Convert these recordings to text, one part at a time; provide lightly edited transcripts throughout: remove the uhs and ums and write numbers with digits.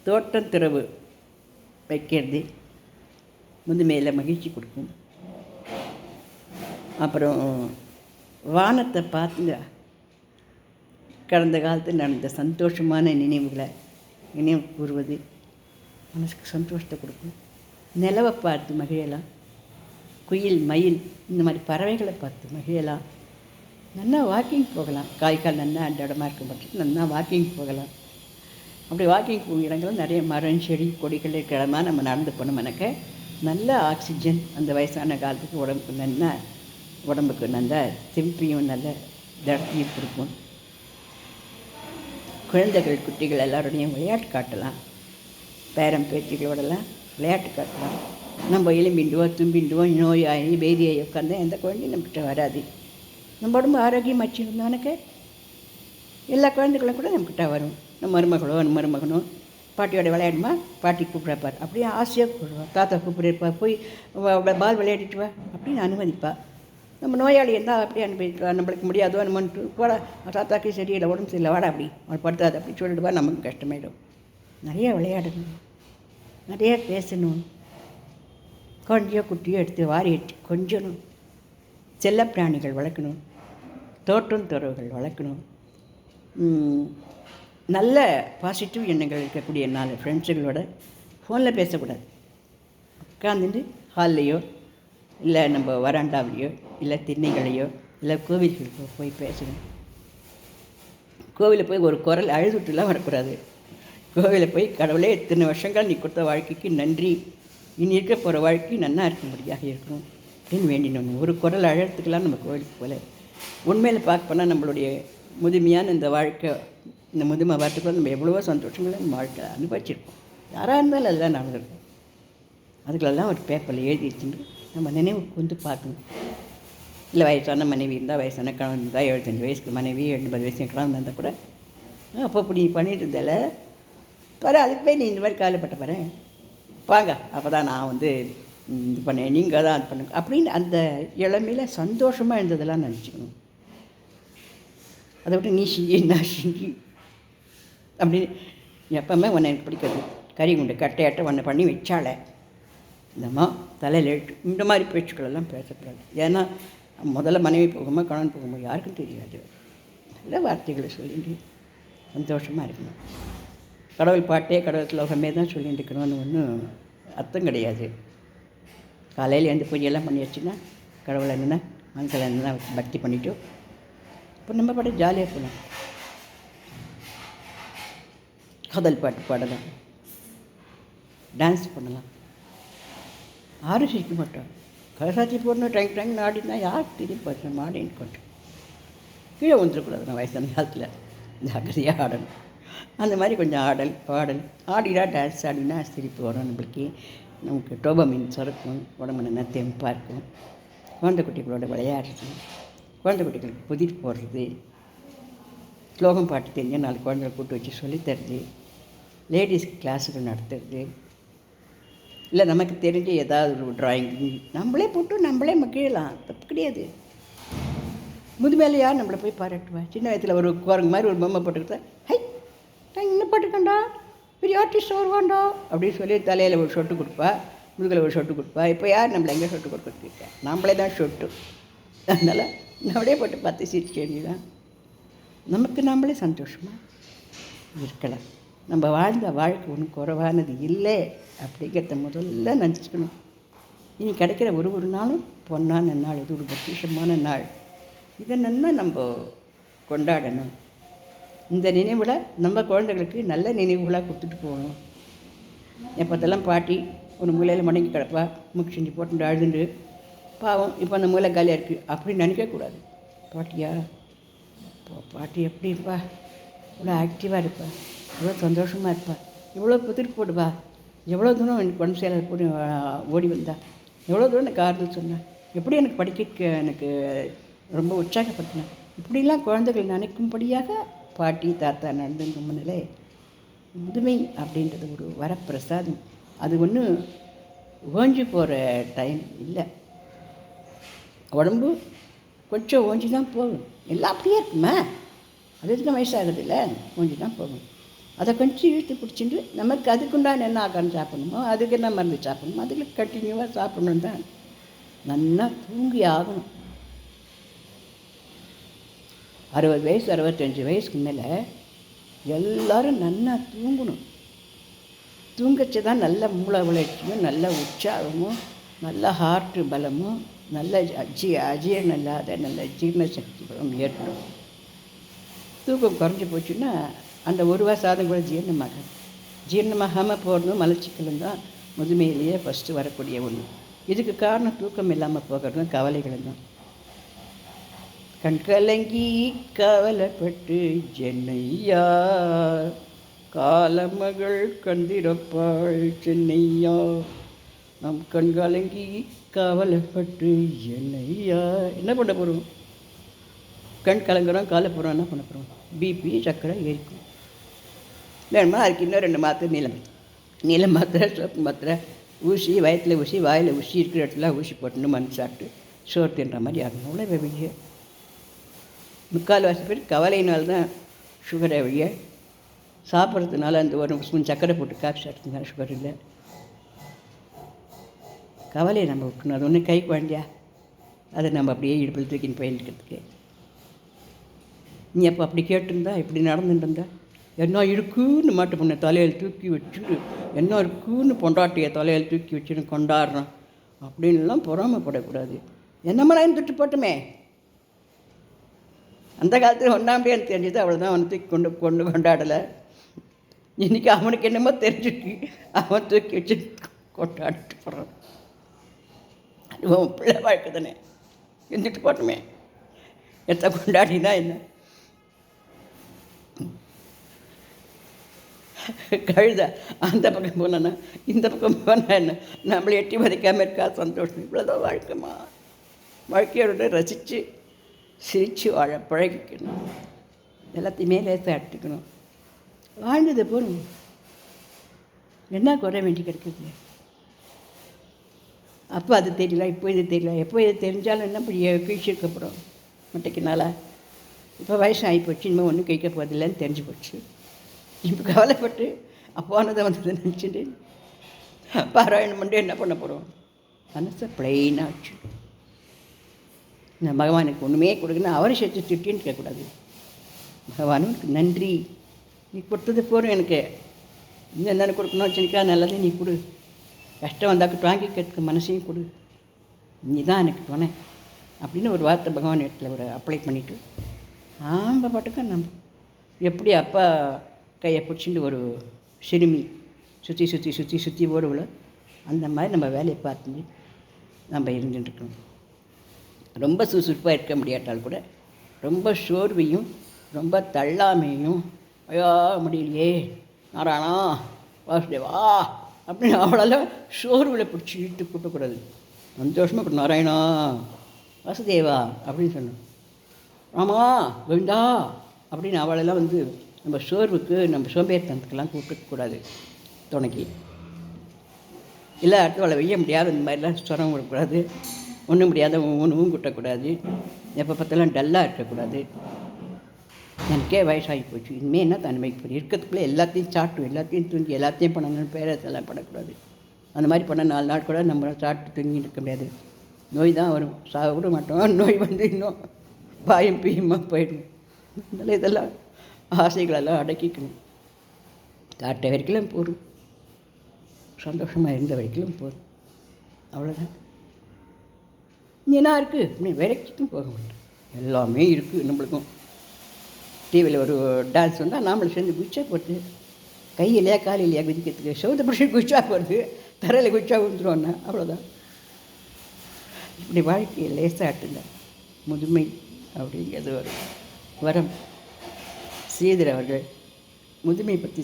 தோட்டம் துறவு வைக்கிறது முதுமையில் மகிழ்ச்சி கொடுக்கும். அப்புறம் வானத்தை பார்த்துங்க கடந்த காலத்தில் நடந்த சந்தோஷமான நினைவுகளை நினைவு கூறுவது மனசுக்கு சந்தோஷத்தை கொடுக்கும். நிலவை பார்த்து மகிழலாம், குயில் மயில் இந்த மாதிரி பறவைகளை பார்த்து மகிழலாம். நல்லா வாக்கிங் போகலாம், காய்கால் நல்லா அன்றாடமாக இருக்கும் பட்சத்தில் நல்லா வாக்கிங் போகலாம். அப்படி வாக்கிங் போகிற இடங்களும் நிறைய மரம் செடி கொடிகள் இருக்கிற இடமா நம்ம நடந்து போனோம்னாக்க நல்ல ஆக்சிஜன் அந்த வயசான காலத்துக்கு உடம்புக்கு நல்ல திருப்பியும் நல்ல திடத்தையும் கொடுக்கும். குழந்தைகள் குட்டிகள் எல்லாரோடையும் விளையாட்டு காட்டலாம், பேரம் பேத்திகளோடலாம் விளையாட்டு காட்டலாம். நம்ம எலும்பிண்டுவோம் தும்பிண்டுவோம் நோயாகி பேதியாகி உட்காந்து எந்த குழந்தையும் நம்மக்கிட்ட வராது. நம்ம உடம்பு ஆரோக்கியமாச்சு இருந்தோன்னக்க எல்லா குழந்தைகளும் கூட நம்மக்கிட்ட வரும். நம்ம மருமகனோ பாட்டியோட விளையாடுமா, பாட்டி கூப்பிட்றப்பார் அப்படியே ஆசையாக கூப்பிடுவா. தாத்தா கூப்பிட்றப்பா போய் பால் விளையாடிட்டு வா அப்படின்னு அனுமதிப்பா. நம்ம நோயாளி இருந்தால் அப்படியே அனுமதிப்பா. நம்மளுக்கு முடியாதோ நம்மன்ட்டு போட தாத்தாக்கு சரியில்லை உடம்பு சரியில்லை வாடா அப்படி அவள் படுத்தாது அப்படி சொல்லிடுவா. நமக்கு கஷ்டமாயிடும். நிறைய விளையாடணும், நிறைய பேசணும், குழந்தையோ குட்டியோ எடுத்து வாரி எடுத்து கொஞ்சணும். செல்ல பிராணிகள் வளர்க்கணும், தோட்டம் துறவுகள் வளர்க்கணும். நல்ல பாசிட்டிவ் எண்ணங்கள் இருக்கக்கூடிய 4 ஃப்ரெண்ட்ஸுகளோட ஃபோனில் பேசக்கூடாது. உட்காந்துட்டு ஹால்லையோ இல்லை நம்ம வராண்டாவிலையோ இல்லை திண்ணைகளையோ இல்லை கோவில்களுக்கோ போய் பேசணும். கோவிலில் போய் ஒரு குரல் அழுதுட்டுலாம் வரக்கூடாது. கோவிலில் போய் கடவுளே இத்தனை வருஷங்கள் நீ கொடுத்த வாழ்க்கைக்கு நன்றி, இனி இருக்க போகிற வாழ்க்கை நன்னா இருக்கும்படியாக இருக்கணும் அப்படின்னு வேண்டினோம். ஒரு குரல் அழகிறதுக்கெல்லாம் நம்ம கோவிலுக்கு போகல. உண்மையில் பார்க்க போனால் நம்மளுடைய முதுமையான இந்த வாழ்க்கை, இந்த முதுமை வரத்துக்குள்ள நம்ம எவ்வளவோ சந்தோஷங்களை நம்ம வாழ்க்கை அனுபவிச்சிருக்கோம். யாராக இருந்தாலும் அதெல்லாம் நடந்திருக்கும். அதுகளெல்லாம் ஒரு பேப்பரில் எழுதி வச்சுட்டு நம்ம நினைவுக்கு வந்து பார்க்கணும். இல்லை வயசான மனைவி இருந்தால், வயசான கணவன் இருந்தால், 75 வயசுக்கு மனைவி 80 வயசு கணவன் இருந்தால் கூட அப்போ இப்படி பண்ணிட்டு இருந்தால பாரு, அதுக்கு போய் நீ இந்த மாதிரி காலைப்பட்ட பாரு வாங்க, அப்போ தான் நான் வந்து இது பண்ணேன், நீங்கள் தான் அது பண்ணுங்க அப்படின்னு அந்த இளமையில் சந்தோஷமாக இருந்ததெல்லாம் நினச்சிக்கணும். அதை விட்டு நீ செஞ்சு நான் செஞ்சு அப்படின்னு எப்போவுமே உன்னை எனக்கு பிடிக்காது, கறி குண்டு கட்டையாட்ட ஒன்றை பண்ணி வச்சாலே இந்தம்மா தலையில் எழுட்டு இந்த மாதிரி பேச்சுக்களெல்லாம் பேசக்கூடாது. ஏன்னா முதல்ல மனைவி போகும்போது கணவன் போகும்போது யாருக்கும் தெரியாது. நல்ல வார்த்தைகளை சொல்லிட்டு சந்தோஷமாக இருக்கணும். கடவுள் பாட்டே கடவுள் ஸ்லோகமே தான் சொல்லிட்டு இருக்கணும்னு ஒன்றும் அர்த்தம் கிடையாது. காலையில் எழுந்து பூஜையெல்லாம் பண்ணி வச்சுன்னா கடவுளை என்னென்னா மனசில் என்னென்னா பக்தி பண்ணிவிட்டு இப்போ நம்ம பாட்டு ஜாலியாக போகலாம். காதல் பாட்டு பாடலாம், டான்ஸ் பண்ணலாம். யாரும் சிரிக்க மாட்டோம். கலசாச்சி போடணும் டேங்க் டேங்க் ஆடினா யார் திரும்பி பார்த்தோம் ஆடின்னு கொஞ்சம் கீழே வந்துடக்கூடாது. நான் வயசான காலத்தில் ஜாக்கிரதையாக ஆடணும். அந்த மாதிரி கொஞ்சம் ஆடல் பாடல் ஆடினா டான்ஸ் ஆடினா சிரிப்பு வரும். நம்மளுக்கு நமக்கு டோபமின் சுரக்கும், உடம்பு நல்லா தெம்பாக இருக்கும். குழந்தை குட்டிகளோட விளையாடுறது, குழந்தை குட்டிகளுக்கு புதிர் போடுறது, ஸ்லோகம் பாட்டு தெரிஞ்ச 4 குழந்தைகளை கூட்டு வச்சு சொல்லித்தருது, லேடிஸ்க்கு கிளாஸுகள் நடத்துறது, இல்லை நமக்கு தெரிஞ்ச ஏதாவது ஒரு ட்ராயிங் நம்மளே போட்டு நம்மளே மகிழலாம், தப்பு கிடையாது. முதுமேலே யார் நம்மளை போய் பாராட்டுவா? சின்ன வயசில் ஒரு குரங்கு மாதிரி ஒரு பொம்மை போட்டுக்கிட்டா ஹை நான் இன்னும் போட்டுக்கண்டா பெரிய ஆர்டிஸ்ட் வருவாண்டா அப்படின்னு சொல்லி தலையில் ஒரு சொட்டு கொடுப்பா, முதுகில் ஒரு சொட்டு கொடுப்பா. இப்போ யார் நம்மளை எங்கே சொட்டு கொடுத்துருக்கா? நம்மளே தான் சொட்டு. அதனால் நம்மளே போட்டு பார்த்து சிரிச்சு வேண்டியதான். நமக்கு நம்மளே சந்தோஷமாக இருக்கலாம். நம்ம வாழ்ந்த வாழ்க்கை ஒன்றும் குறைவானது இல்லை அப்படிங்கிறத முதல்ல நினச்சிக்கணும். இனி கிடைக்கிற ஒரு நாளும் பொன்னான நாள், இது ஒரு பொக்கிஷமான நாள். இதை நல்லா நம்ம கொண்டாடணும். இந்த நினைவில் நம்ம குழந்தைகளுக்கு நல்ல நினைவுகளாக கொடுத்துட்டு போகணும். எப்போதெல்லாம் பாட்டி ஒரு மூலையில் மடங்கி கிடப்பா, மூக்கு செஞ்சு போட்டு அழுதுண்டு பாவம் இப்போ அந்த மூளை காலியாக இருக்குது அப்படின்னு நினைக்கக்கூடாது. பாட்டியா பாட்டி எப்படி இருப்பா, இவ்வளோ ஆக்டிவாக இருப்பா, இவ்வளோ சந்தோஷமாக இருப்பா, இவ்வளோ புதிர் போடுவா, எவ்வளோ தூரம் எனக்கு உடம்பு சேலை போட்டு ஓடி வந்தா, எவ்வளோ தூரம் எனக்கு ஆறுதல் சொன்னேன், எப்படி எனக்கு படிக்க எனக்கு ரொம்ப உற்சாகப்படுத்தினேன். இப்படிலாம் குழந்தைகள் நினைக்கும்படியாக பாட்டி தாத்தா நடந்துங்க முன்னாலே முதுமை அப்படின்றது ஒரு வரப்பிரசாதம். அது ஒன்றும் ஓஞ்சி போகிற டைம் இல்லை. உடம்பு கொஞ்சம் ஓஞ்சி தான் போகும், எல்லாம் அப்படியே இருக்குமா, அதுக்கு தான் வயசாகுது இல்லை, ஓஞ்சி தான் போகும். அதை கொஞ்சம் இழுத்து பிடிச்சிட்டு நமக்கு அதுக்குண்டான என்ன ஆகாரம் சாப்பிடணுமோ அதுக்கு என்ன மருந்து சாப்பிடணுமோ அதுக்கு கண்டினியூவாக சாப்பிடணும் தான். நல்லா தூங்கி ஆகணும். 60 வயசு 65 வயசுக்கு மேலே எல்லோரும் நல்லா தூங்கணும். தூங்கச்சு தான் நல்ல மூளை வளர்ச்சியும் நல்ல உற்சாகமும் நல்ல ஹார்ட்டு பலமும் நல்ல அஜீரணம் இல்லாத நல்ல ஜீரண சக்தி பலம் ஏற்படும். தூக்கம் குறைஞ்சி போச்சுன்னா அந்த ஒருவா சாதம் கூட ஜீரணமாகாது. ஜீரணமாகாமல் போகிறதும் மலச்சிக்கலும் தான் முதுமையிலேயே ஃபஸ்ட்டு வரக்கூடிய ஒன்று. இதுக்கு காரணம் தூக்கம் இல்லாமல் போகிறதும் கவலைகளும் தான். கண்கலங்கி கவலைப்பட்டு சென்னையா காலமகள் கந்திரப்பாள் சென்னையா நம் கண்கலங்கி கவலைப்பட்டு என்னையா. என்ன பண்ண போகிறோம்? கண் கலங்குறோம், காலை போகிறோம், என்ன பண்ண போகிறோம்? பிபி சக்கரை ஏறிக்கும். வேணுமா அதுக்கு இன்னும் 2 மாத்திரை நீளம் மாத்திரை சோப்பு மாத்திரை ஊசி வயத்தில் ஊசி வாயில் ஊசி இருக்கிற இடத்துல ஊசி போட்டுன்னு மண் சாப்பிட்டு சோறு தின்ற மாதிரி ஆகணும். அவ்வளோ வெளியே 3/4 பேர் கவலையினால்தான் சுகரை வழிய சாப்பிட்றதுனால அந்த 1 ஸ்பூன் சக்கரை போட்டு காஃபி சாப்பிட்றதுனால சுகர் இல்லை. கவலையை நம்ம விட்டுணும். அது ஒன்று கை குழந்தையா அதை நம்ம அப்படியே இடுப்பில் தூக்கின்னு போயிருக்கிறதுக்கு. நீ அப்போ அப்படி கேட்டுருந்தா இப்படி நடந்துட்டுருந்தா என்ன இருக்குன்னு மாட்டு பொண்ணை தலையில் தூக்கி வச்சுட்டு என்ன இருக்குன்னு பொண்டாட்டியை தலையில் தூக்கி வச்சுன்னு கொண்டாடுறான் அப்படின்லாம் பொறாமப்படக்கூடாது. என்னமெல்லாம் இருந்துட்டு போட்டுமே. அந்த காலத்தில் ஒன்றாம்படியான்னு தெரிஞ்சது, அவ்வளோதான். அவனை தூக்கி கொண்டு கொண்டாடலை. இன்றைக்கி அவனுக்கு என்னமோ தெரிஞ்சுட்டு அவன் தூக்கி வச்சு கொண்டாடிட்டு போகிறான். அது பிள்ளை வாழ்க்கை தானே, இருந்துட்டு போட்டுமே. எத்த கொண்டாடினா என்ன? கழுத அந்த பக்கம் போனா இந்த பக்கம் போனால் என்ன? நம்மளை எட்டி மதிக்காமல் இருக்கா சந்தோஷம். இவ்வளோதான் வாழ்க்கைமா. வாழ்க்கையோட ரசித்து சிரித்து வாழ பழகிக்கணும். எல்லாத்தையுமே லேசாக எடுத்துக்கணும். வாழ்ந்தது போகணும். என்ன குறை வேண்டி கிடைக்குது? அப்போ அது தெரியல, இப்போ இது தெரியல. எப்போ இது தெரிஞ்சாலும் என்ன கீழ்ச்சிருக்க போகிறோம் மட்டைக்குனால. இப்போ வயசு ஆகி போச்சு, இனிமேல் ஒன்றும் கேட்க போகிறதில்லன்னு தெரிஞ்சு போச்சு. இப்போ கவலைப்பட்டு அப்போனதை வந்ததை நினச்சிட்டு பாராயணம் பண்ணி என்ன பண்ண போகிறோம்? மனசை பிளெயினாச்சு. நான் பகவானுக்கு ஒன்றுமே கொடுக்கணும் அவரை சேர்த்து திட்டின்னு கேட்கக்கூடாது. பகவானுக்கு நன்றி, நீ கொடுத்தது போகிறோம். எனக்கு இன்னும் என்னென்ன கொடுக்கணும் வச்சுருக்கா, நல்லதே நீ கொடு. கஷ்டம் வந்தாக்கிட்டு வாங்கி கேட்க மனசையும் கொடு. நீ தான் எனக்கு துணை அப்படின்னு ஒரு வார்த்தை பகவான் இடத்துல ஒரு அப்ளை பண்ணிவிட்டு ஆம்ப பாட்டுக்க நம்ம எப்படி அப்பா கையை பிடிச்சிட்டு ஒரு சிறுமி சுற்றி சுற்றி சுற்றி சுற்றி ஓடுவோம், அந்த மாதிரி நம்ம வேலையை பார்த்து நம்ம இருந்துட்டுருக்கணும். ரொம்ப சுறுசுறுப்பாக இருக்க முடியாட்டால் கூட ரொம்ப சோர்வையும் ரொம்ப தள்ளாமையும் ஐயா முடியலையே நாராயணா வாசுதேவா அப்படின்னு அவளால் சோர்வில் பிடிச்சி இழுத்து கூட்டக்கூடாது. சந்தோஷமாக நாராயணா வாசுதேவா அப்படின்னு சொன்னோம். ராமா கோவிந்தா அப்படின்னு அவளெல்லாம் நம்ம சோர்வுக்கு நம்ம சோம்பேறித்தனத்துக்கெல்லாம் கூப்பிடக்கூடாது துணைக்கு. இல்லை அடுத்தவளை வெய்ய முடியாது இந்த மாதிரிலாம் சுரம் விடக்கூடாது. ஒன்றும் முடியாத ஒன்றும் கூட்டக்கூடாது. எப்போ பார்த்தாலும் டல்லாக இருக்கக்கூடாது. எனக்கே வயசாகி போச்சு, இனிமேல் என்ன தனிமைக்கு போய் இருக்கிறதுக்குள்ளே எல்லாத்தையும் சாப்பிட்டு எல்லாத்தையும் தூங்கி எல்லாத்தையும் பண்ணணும்னு பேரெல்லாம் படக்கூடாது. அந்த மாதிரி பண்ண 4 நாள் கூட நம்ம சாப்பிட்டு தூங்கி இருக்க முடியாது. நோய் தான் வரும், சாக விட மாட்டோம். நோய் இன்னும் பாயம் பீயமாக போயிடும். அதனால் இதெல்லாம் ஆசைகளெல்லாம் அடக்கிக்கணும். காட்ட வரைக்கும் போதும், சந்தோஷமாக இருந்த வரைக்கும் போதும், அவ்வளோதான். என்ன இருக்குது அப்படி வேலைக்கும் போக மாட்டோம். எல்லாமே இருக்குது நம்மளுக்கும். டிவியில் ஒரு டான்ஸ் வந்தால் நாமளும் சேர்ந்து குச்சா போட்டு கையிலையா காலையிலையா குதிக்கிறதுக்கு சவுத்த பிடிச்சி குச்சா போகிறது, தரையில் குச்சா விழுந்துருவோன்னா அவ்வளோதான். இப்படி வாழ்க்கையை லேசாட்டுங்க. முதுமை அப்படிங்கிறது ஒரு வரம். ஸ்ரீதர் அவர்கள் முதுமை பற்றி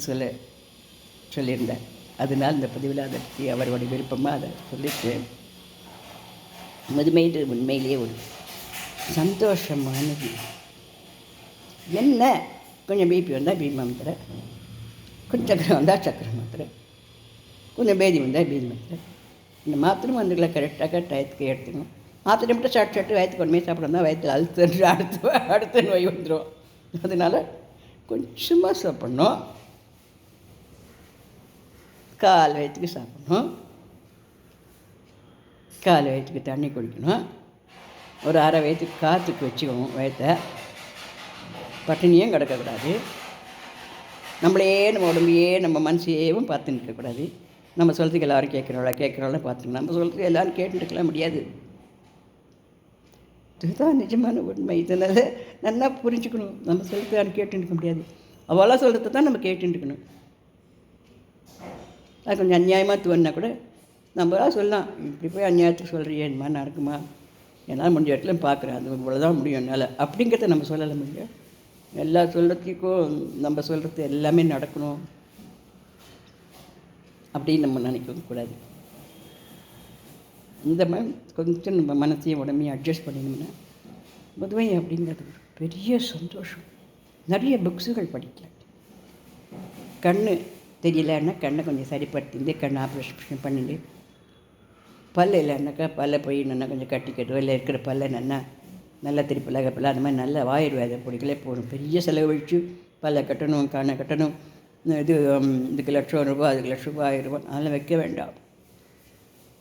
சொல்லியிருந்தார். அதனால் இந்த பதிவில் அதை பற்றி அவருடைய விருப்பமாக அதை சொல்லிட்டு, முதுமைன்றது உண்மையிலேயே ஒரு சந்தோஷமானது. என்ன கொஞ்சம் பிபி வந்தால் பிபி மாத்திரை, கொஞ்சம் சக்கரை வந்தால் சக்கரை மாத்திரை, கொஞ்சம் பேதி வந்தால் பேதி மாத்திரை. இந்த மாத்திரை மருந்துகளை கரெக்டாக டயத்துக்கு எடுத்துக்கணும். மாத்திரை மட்டும் சாப்பிட்டு வயத்துக்கு ஒன்றுமே சாப்பிட்றதா வயத்தில் அடுத்த நோய் வந்துடும். அதனால் கொஞ்சமாக சாப்பிட்ணும். கால் வயிற்றுக்கு சாப்பிடணும், கால் வயிற்றுக்கு தண்ணி குடிக்கணும், ஒரு அரை வயிற்றுக்கு காற்றுக்கு வச்சுக்கணும் வயத்தை. பட்டினியும் கிடக்கக்கூடாது, நம்மளே நம்ம உடம்பையே நம்ம மனசையேவும் பார்த்துன்னு இருக்கக்கூடாது. நம்ம சொல்கிறதுக்கு எல்லோரும் கேட்குறவள பார்த்துக்கணும். நம்ம சொல்கிறதுக்கு எல்லோரும் கேட்டுருக்கலாம் முடியாது. இதுதான் நிஜமான உண்மை. இதனால் நல்லா புரிஞ்சுக்கணும். நம்ம சொல்கிறது யாரும் கேட்டுன்னு இருக்க முடியாது. அவளாக சொல்கிறது தான் நம்ம கேட்டுன்னு இருக்கணும். அது கொஞ்சம் அநியாயமாக தோணுனா கூட நம்மளாக சொல்லலாம், இப்படி போய் அநியாயத்துக்கு சொல்கிறியே, இந்த மாதிரி நடக்குமா, என்னால் முடிஞ்ச இடத்துல பார்க்குறேன், அது இவ்வளோதான் முடியும் என்னால் அப்படிங்கிறத நம்ம சொல்லலை முடியும். எல்லா சொல்கிறதுக்கும் நம்ம சொல்கிறது எல்லாமே நடக்கணும் அப்படின்னு நம்ம நினைக்கவும் கூடாது. இந்த மாதிரி கொஞ்சம் நம்ம மனசையும் உடம்பையும் அட்ஜஸ்ட் பண்ணினோம்னா முதுமை அப்படிங்கிறது ஒரு பெரிய சந்தோஷம். நிறைய புக்ஸுகள் படிக்கலாம். கண் தெரியலன்னா கண்ணை கொஞ்சம் சரிப்படுத்திட்டு கண் ஆப்ரேஷன் பண்ணிட்டு, பல் இல்லைன்னாக்கா பல்லை போய் நல்லா கொஞ்சம் கட்டிக்கட்டும், இல்லை இருக்கிற பல்லை நல்லா திருப்பி லகப்பல்ல அந்த மாதிரி நல்ல ஆயுர்வேத பொடிகளே போகணும். பெரிய செலவு வச்சு பல்லை கட்டணும், கண்ணை கட்டணும், இதுக்கு ₹1,00,000 அதுக்கு ₹1,00,000 ₹1,000 அதெல்லாம் வைக்க வேண்டாம்.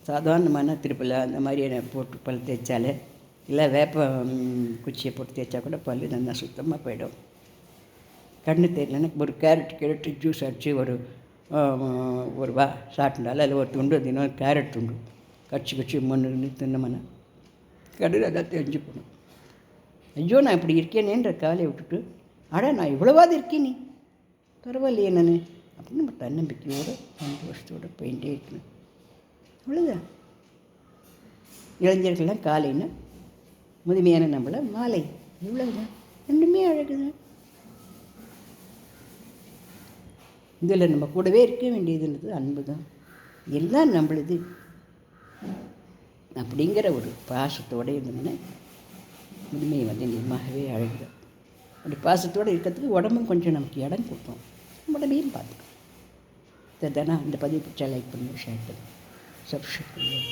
சாதாரணமான திருப்பில் அந்த மாதிரி போட்டு பல் தேய்ச்சாலே, இல்லை வேப்ப குச்சியை போட்டு தேய்ச்சா கூட பல் நல்லா சுத்தமாக போயிடும். கண்ணு தெரியலன்னா ஒரு கேரட் ஜூஸ் அடித்து ஒரு வா சாப்பிட்டாலும் அதில் ஒரு துண்டு தினம் கேரட் துண்டு கச்சி மண்ணு தின்னமன்னா கடுகு அதான் தெரிஞ்சு போகணும். ஐயோ நான் இப்படி இருக்கேனேன்ற காலையை விட்டுட்டு, நான் இவ்வளவாது இருக்கேன், நீ பரவாயில்லையே நான் அப்படின்னு நம்ம தன்னம்பிக்கையோடு சந்தோஷத்தோடு போயிட்டே இருக்கணும். அவ்வளோதான். இளைஞர்கள்லாம் காலைன்னா, முதுமையான நம்மள மாலை, இவ்வளோதான். ரெண்டுமே அழகுதான். இதில் நம்ம கூடவே இருக்க வேண்டியதுன்றது அன்பு தான். எல்லாம் நம்மளுது அப்படிங்கிற ஒரு பாசத்தோடு இருந்தோம்னா முதுமையை நிஜமாகவே அழகுதான். அப்படி பாசத்தோடு இருக்கிறதுக்கு உடம்பும் கொஞ்சம் நமக்கு இடம் கொடுப்போம், உடம்பையும் பார்த்துக்கணும். இதுதானே இந்த பதிவு பிடிச்சா லைக் பண்ணி ஷேர் பண்ணி சப்ஸ்கிரைப் பண்ணுவோம்.